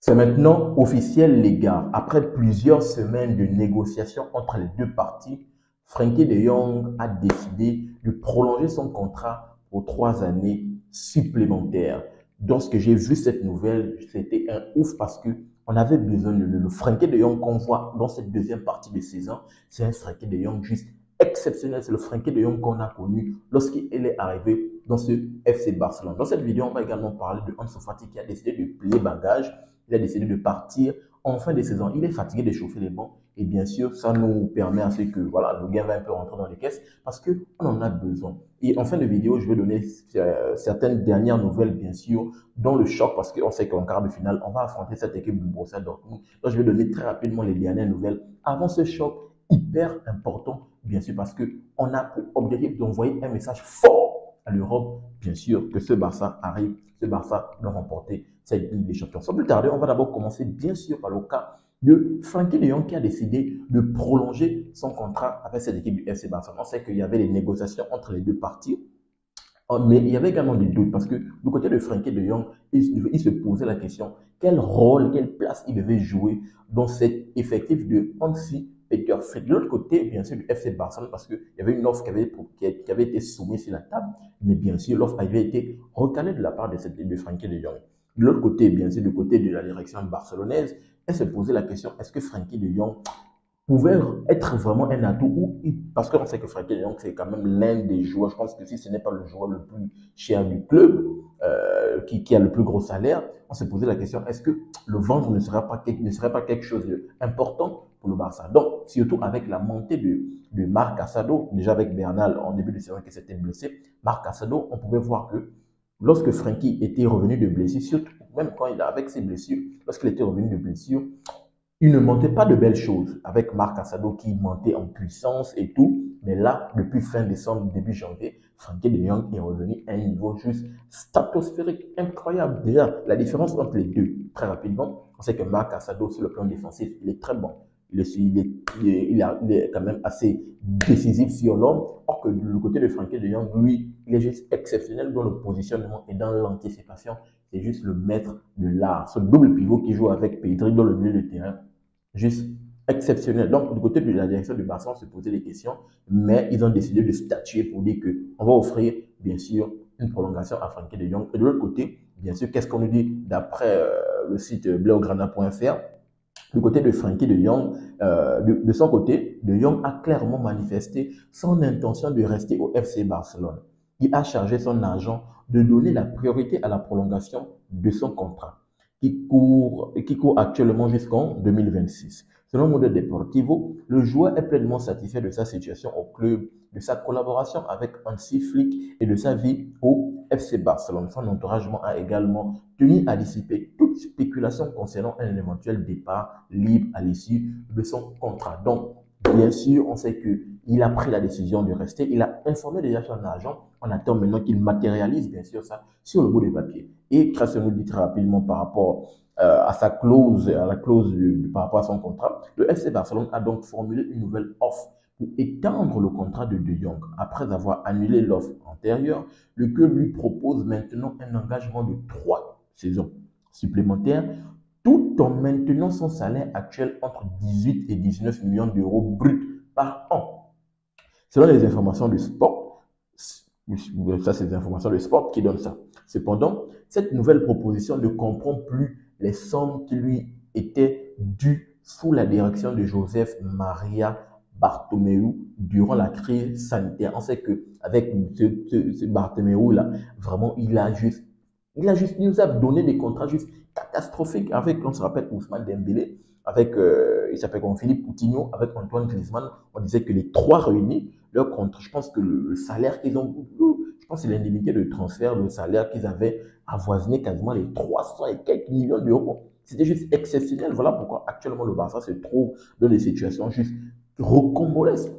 C'est maintenant officiel, les gars. Après plusieurs semaines de négociations entre les deux parties, Frenkie de Jong a décidé de prolonger son contrat pour 3 années supplémentaires. Lorsque j'ai vu cette nouvelle, c'était un ouf parce que on avait besoin de le Frenkie de Jong qu'on voit dans cette deuxième partie de saison. C'est un Frenkie de Jong juste exceptionnel. C'est le Frenkie de Jong qu'on a connu lorsqu'il est arrivé dans ce FC Barcelone. Dans cette vidéo, on va également parler de Ansu Fati qui a décidé de plier bagage. Il a décidé de partir en fin de saison. Il est fatigué de chauffer les bancs. Et bien sûr, ça nous permet à ce que voilà, le gain va un peu rentrer dans les caisses parce qu'on en a besoin. Et en fin de vidéo, je vais donner certaines dernières nouvelles, bien sûr, dans le choc parce qu'on sait qu'en quart de finale, on va affronter cette équipe du Borussia Dortmund. Donc, je vais donner très rapidement les dernières nouvelles avant ce choc hyper important, bien sûr, parce qu'on a pour objectif d'envoyer un message fort à l'Europe, bien sûr, que ce Barça arrive, ce Barça doit remporter cette Ligue des Champions. Sans plus tarder, on va d'abord commencer, bien sûr, par le cas de Frenkie de Jong qui a décidé de prolonger son contrat avec cette équipe du FC Barcelone. On sait qu'il y avait des négociations entre les deux parties, mais il y avait également des doutes parce que du côté de Frenkie de Jong, il se posait la question quel rôle, quelle place il devait jouer dans cet effectif de Hansi Peter Flick. De l'autre côté, bien sûr, du FC Barcelone, parce qu'il y avait une offre qui avait été soumise sur la table, mais bien sûr, l'offre avait été recalée de la part de Frenkie de Jong. De l'autre côté, bien sûr, du côté de la direction barcelonaise, elle se posait la question est-ce que Frenkie de Jong pouvait être vraiment un atout parce qu'on sait que Frenkie de Jong c'est quand même l'un des joueurs, je pense que si ce n'est pas le joueur le plus cher du club, qui a le plus gros salaire, on s'est posé la question est-ce que le vendre ne serait pas quelque chose d'important pour le Barça. Donc surtout avec la montée de Marc Casado, déjà avec Bernal en début de saison qui s'était blessé, Marc Casado, on pouvait voir que lorsque Frenkie était revenu de blessure, surtout même quand il a avec ses blessures, lorsqu'il était revenu de blessure, il ne montait pas de belles choses avec Marc Casado qui montait en puissance et tout. Mais là, depuis fin décembre, début janvier, Frenkie de Jong est revenu à un niveau juste stratosphérique, incroyable. Déjà, la différence entre les deux, très rapidement, on sait que Marc Casado, sur le plan défensif, il est très bon. Il est quand même assez décisif sur l'homme. Or que du côté de Frenkie de Jong, lui, il est juste exceptionnel dans le positionnement et dans l'anticipation. C'est juste le maître de l'art. Ce double pivot qui joue avec Pedri dans le milieu de terrain, juste exceptionnel. Donc, du côté de la direction du Barça, on se posait des questions, mais ils ont décidé de statuer pour dire qu'on va offrir, bien sûr, une prolongation à Frenkie de Jong. Et de l'autre côté, bien sûr, qu'est-ce qu'on nous dit d'après le site blaugrana.fr? Du côté de Frenkie de Jong, de son côté, de Jong a clairement manifesté son intention de rester au FC Barcelone. Il a chargé son agent de donner la priorité à la prolongation de son contrat, qui court actuellement jusqu'en 2026. Selon Mundo Deportivo, le joueur est pleinement satisfait de sa situation au club, de sa collaboration avec Hansi Flick et de sa vie au FC Barcelone. Son entourage a également tenu à dissiper toute spéculation concernant un éventuel départ libre à l'issue de son contrat. Donc, bien sûr, on sait qu'il a pris la décision de rester. Il a informé déjà son agent. On attend maintenant qu'il matérialise, bien sûr, ça sur le bout des papiers. Et Christian nous dit très rapidement par rapport à sa clause, à la clause par rapport à son contrat, le FC Barcelone a donc formulé une nouvelle offre pour étendre le contrat de De Jong. Après avoir annulé l'offre antérieure, le club lui propose maintenant un engagement de 3 saisons supplémentaires tout en maintenant son salaire actuel entre 18 et 19 millions d'euros bruts par an. Selon les informations du sport, ça c'est des informations du sport qui donnent ça. Cependant, cette nouvelle proposition ne comprend plus les sommes qui lui étaient dues sous la direction de Joseph Maria Bartomeu durant la crise sanitaire. On sait qu'avec ce Bartomeu-là, vraiment, il nous a donné des contrats juste catastrophiques avec, on se rappelle, Ousmane Dembélé, avec, il s'appelle comme Philippe Coutinho, avec Antoine Griezmann. On disait que les trois réunis, leur contrat, je pense que le salaire qu'ils ont, je pense que c'est l'indemnité de transfert, le salaire qu'ils avaient avoisiné quasiment les 300 et quelques millions d'euros. C'était juste exceptionnel. Voilà pourquoi actuellement le Barça se trouve dans des situations juste rocambolesques.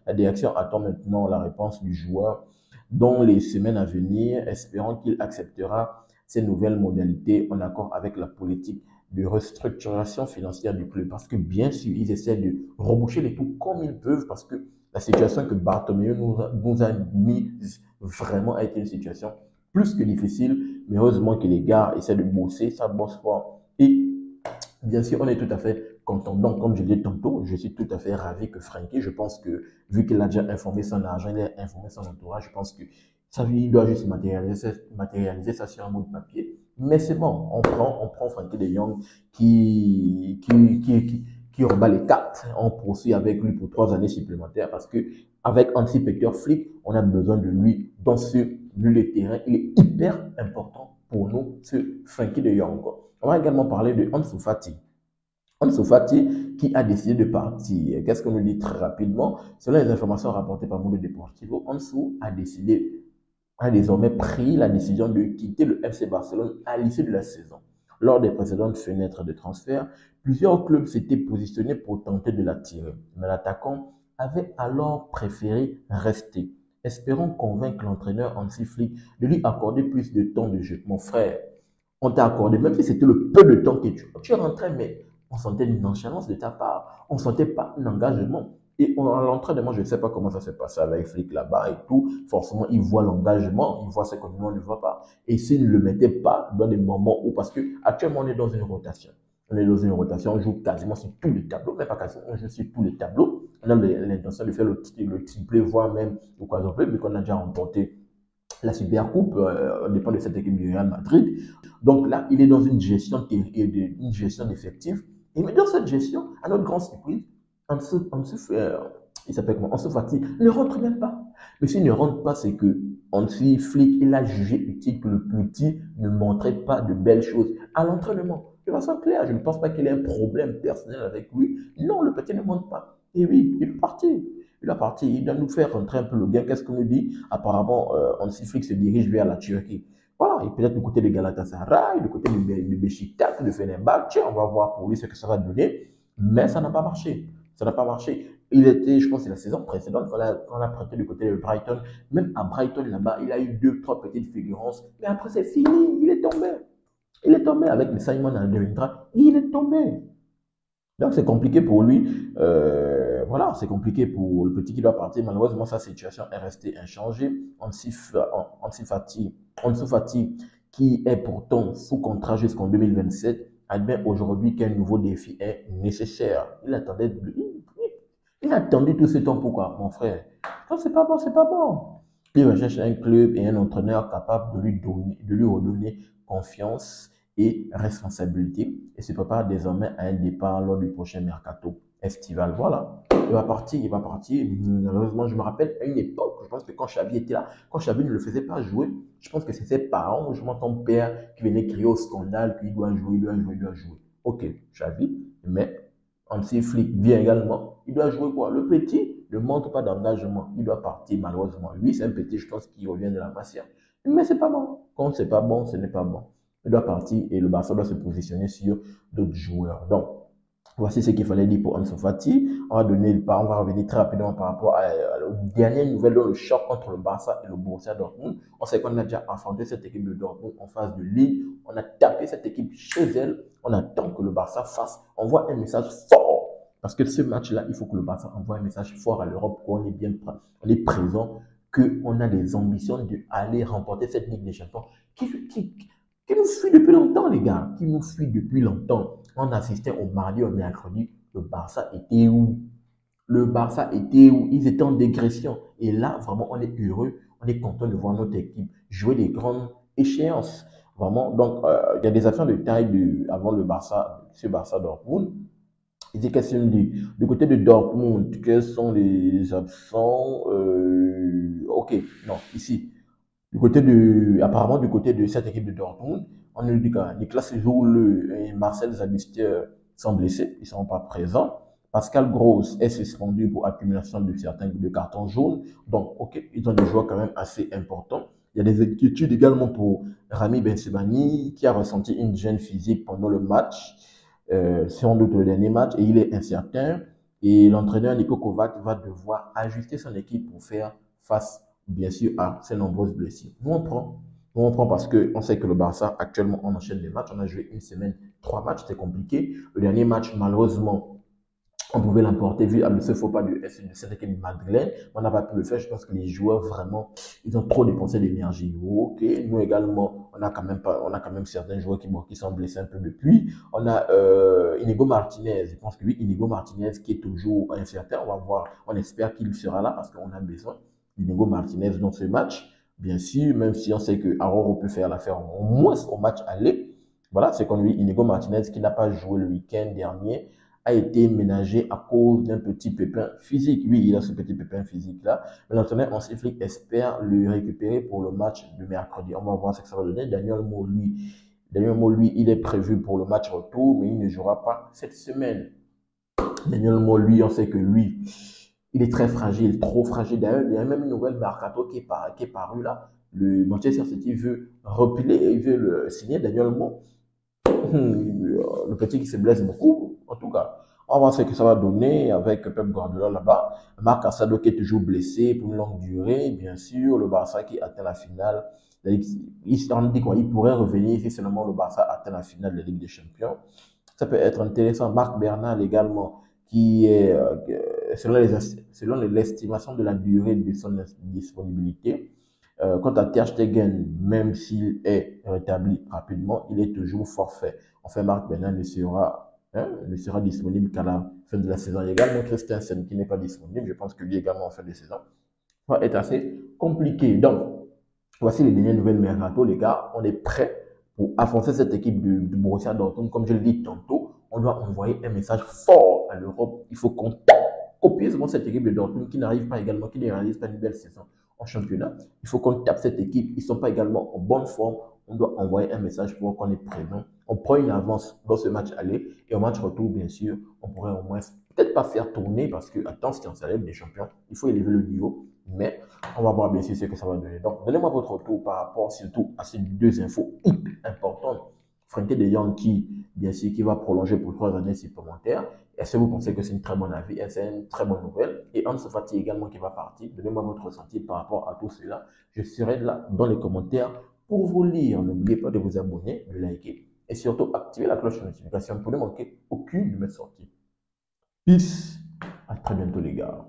La direction attend maintenant la réponse du joueur dans les semaines à venir, espérant qu'il acceptera ces nouvelles modalités en accord avec la politique de restructuration financière du club. Parce que bien sûr, ils essaient de reboucher les trous comme ils peuvent, parce que la situation que Bartomeu nous a mise vraiment a été une situation plus que difficile. Mais heureusement que les gars essaient de bosser, ça bosse fort. Et Bien sûr, on est tout à fait content. Donc, comme je l'ai dit tantôt, je suis tout à fait ravi que Frankie, je pense que vu qu'il a déjà informé son agent, il a informé son entourage, je pense que ça, il doit juste matérialiser ça sur un bout de papier. Mais c'est bon, on prend Frankie de Jong qui rebat les cartes. On poursuit avec lui pour 3 années supplémentaires parce que avec Hansi-Peter Flick, on a besoin de lui dans ce milieu de terrain. Il est hyper important pour nous, ce Frankie de Jong. On va également parler de Ansu Fati. Ansu Fati qui a décidé de partir. Qu'est-ce qu'on nous dit très rapidement? Selon les informations rapportées par Mundo Deportivo, Ansu a désormais pris la décision de quitter le FC Barcelone à l'issue de la saison. Lors des précédentes fenêtres de transfert, plusieurs clubs s'étaient positionnés pour tenter de l'attirer. Mais l'attaquant avait alors préféré rester, espérant convaincre l'entraîneur Hansi Flick de lui accorder plus de temps de jeu. Mon frère, on t'a accordé, même si c'était le peu de temps que tu rentrais, mais on sentait une nonchalance de ta part. On ne sentait pas un engagement. Et à l'entraînement, je ne sais pas comment ça s'est passé avec Flick là-bas et tout. Forcément, il voit l'engagement, il voit ce que nous, on ne voit pas. Et s'il ne le mettait pas dans des moments où, parce qu'actuellement, on est dans une rotation. On est dans une rotation, on joue quasiment sur tous les tableaux, même pas quasiment, on joue sur tous les tableaux. On a l'intention de faire le triplé, voire même le quadruplé, vu qu'on a déjà remporté la Super Coupe, dépend de cette équipe du Real Madrid. Donc là, il est dans une gestion d'effectifs. Et mais dans cette gestion, à notre grande surprise, il s'appelle comment? Ansu Fati ne rentre même pas. Mais s'il ne rentre pas, c'est que Hansi Flick, il a jugé utile que le petit ne montrait pas de belles choses à l'entraînement. De façon claire, je ne pense pas qu'il ait un problème personnel avec lui. Non, le petit ne monte pas. Et oui, il est parti. Il est parti. Il doit nous faire rentrer un peu le gain. Qu'est-ce qu'on nous dit? Apparemment, Hansi Flick se dirige vers la Turquie. Voilà, et peut-être du côté de Galatasaray, du côté de Beşiktaş, de Fenerbahçe, on va voir pour lui ce que ça va donner. Mais ça n'a pas marché. Ça n'a pas marché. Il était, je pense, c'est la saison précédente, quand on a prêté du côté de Brighton. Même à Brighton, là-bas, il a eu 2, 3 petites figurances. Mais après, c'est fini. Il est tombé. Il est tombé avec le Simon Alderweireld. Il est tombé. Donc c'est compliqué pour lui. Voilà, c'est compliqué pour le petit qui doit partir. Malheureusement, sa situation est restée inchangée. Ansu Fati, qui est pourtant sous contrat jusqu'en 2027, admet aujourd'hui qu'un nouveau défi est nécessaire. Il attendait tout ce temps. Pourquoi, mon frère? Non, c'est pas bon, c'est pas bon. Il recherche un club et un entraîneur capable de lui redonner confiance et responsabilité et se prépare désormais à un départ lors du prochain mercato estival. Voilà, il va partir, il va partir. Malheureusement, je me rappelle à une époque, je pense que quand Xavi était là, quand Xavi ne le faisait pas jouer, je pense que c'est ses parents ou je m'entends père qui venait crier au scandale qu'il doit jouer, il doit jouer, il doit jouer. Ok, Xavi, mais Hansi Flick vient également, il doit jouer quoi? Le petit ne montre pas d'engagement, il doit partir malheureusement. Lui, c'est un petit, je pense, qui revient de la Masia. Mais c'est pas bon. Quand c'est pas bon, ce n'est pas bon. Il doit partir et le Barça doit se positionner sur d'autres joueurs. Donc, voici ce qu'il fallait dire pour Ansu Fati. On va revenir très rapidement par rapport aux dernières nouvelles dans le choc entre le Barça et le Borussia Dortmund. On sait qu'on a déjà affronté cette équipe de Dortmund en phase de ligue. On a tapé cette équipe chez elle. On attend que le Barça envoie un message fort. Parce que ce match-là, il faut que le Barça envoie un message fort à l'Europe qu'on est bien on est présent, qu'on a des ambitions d'aller remporter cette Ligue des Champions qui nous suit depuis longtemps, les gars, qui nous suit depuis longtemps. On assistait au mardi, au mercredi, le Barça était où? Le Barça était où? Ils étaient en dégression. Et là, vraiment, on est heureux, on est content de voir notre équipe jouer des grandes échéances. Vraiment, donc, il y a des actions de taille avant le Barça, ce Barça Dortmund. Il dit question du côté de Dortmund, quels sont les absents? Ok, non, ici. Apparemment, du côté de cette équipe de Dortmund, on nous dit que Niklas Zoule et Marcel Zabister sont blessés, ils ne seront pas présents. Pascal Gross est suspendu pour accumulation de cartons jaunes. Donc, ok, ils ont des joueurs quand même assez importants. Il y a des inquiétudes également pour Rami Bensebaini, qui a ressenti une gêne physique pendant le match, sans doute le dernier match, et il est incertain. Et l'entraîneur Niko Kovac va devoir ajuster son équipe pour faire face bien sûr à ces nombreuses blessures. Nous on prend parce qu'on sait que le Barça actuellement on enchaîne des matchs, on a joué une semaine, 3 matchs, c'est compliqué. Le dernier match malheureusement on pouvait l'emporter vu ce faux pas de cette équipe Madeleine, on n'a pas pu le faire. Je pense que les joueurs vraiment ils ont trop dépensé d'énergie. Ok, nous également on a quand même certains joueurs qui sont blessés un peu depuis. On a Inigo Martinez. Je pense que oui, Inigo Martinez qui est toujours incertain. On va voir. On espère qu'il sera là parce qu'on a besoin d'Inigo Martinez dans ce match. Bien sûr, même si on sait que Aroro peut faire l'affaire au moins au match aller. Voilà, c'est comme lui, Inigo Martinez, qui n'a pas joué le week-end dernier, a été ménagé à cause d'un petit pépin physique. Oui, il a ce petit pépin physique-là. Mais l'entraîneur Hansi Flick espère le récupérer pour le match de mercredi. On va voir ce que ça va donner. Daniel Mo, lui, il est prévu pour le match retour, mais il ne jouera pas cette semaine. Daniel Mo, lui, on sait que lui, il est très fragile, trop fragile. D'ailleurs, il y a même une nouvelle mercato qui est parue là. Le Manchester City veut repiler et il veut signer Daniel Mo. Le petit qui se blesse beaucoup, en tout cas. On va voir ce que ça va donner avec Pep Guardiola là-bas. Marc Assado qui est toujours blessé pour une longue durée, bien sûr. Le Barça qui atteint la finale. On dit quoi? Il pourrait revenir si seulement le Barça atteint la finale de la Ligue des Champions. Ça peut être intéressant. Marc Bernal également, qui est, selon l'estimation de la durée de son disponibilité, quant à Ter Stegen, même s'il est rétabli rapidement, il est toujours forfait. Enfin, Marc Bernal ne sera disponible qu'à la fin de la saison. Il y a également Christensen qui n'est pas disponible. Je pense que lui également en fin de saison va être assez compliqué. Donc, voici les dernières nouvelles mercato, les gars. On est prêt pour affronter cette équipe de Borussia Dortmund. Comme je l'ai dit tantôt, on doit envoyer un message fort à l'Europe. Il faut qu'on copieusement cette équipe de Dortmund qui n'arrive pas également, qui ne réalise pas une belle saison en championnat. Il faut qu'on tape cette équipe. Ils ne sont pas également en bonne forme. On doit envoyer un message pour qu'on est présent. On prend une avance dans ce match aller et au match retour, bien sûr, on pourrait au moins peut-être pas faire tourner parce que, attention, c'est la Ligue des Champions. Il faut élever le niveau, mais on va voir bien sûr ce que ça va donner. Donc, donnez-moi votre retour par rapport surtout à ces deux infos hyper importantes. Frenkie de Jong qui, bien sûr, qui va prolonger pour 3 années supplémentaires. Est-ce que vous pensez que c'est une très bonne avis? C'est une très bonne nouvelle? Et Ansu Fati également qui va partir. Donnez-moi votre ressenti par rapport à tout cela. Je serai là dans les commentaires pour vous lire. N'oubliez pas de vous abonner, de liker et surtout activer la cloche de notification pour ne manquer aucune de mes sorties. Peace. À très bientôt les gars.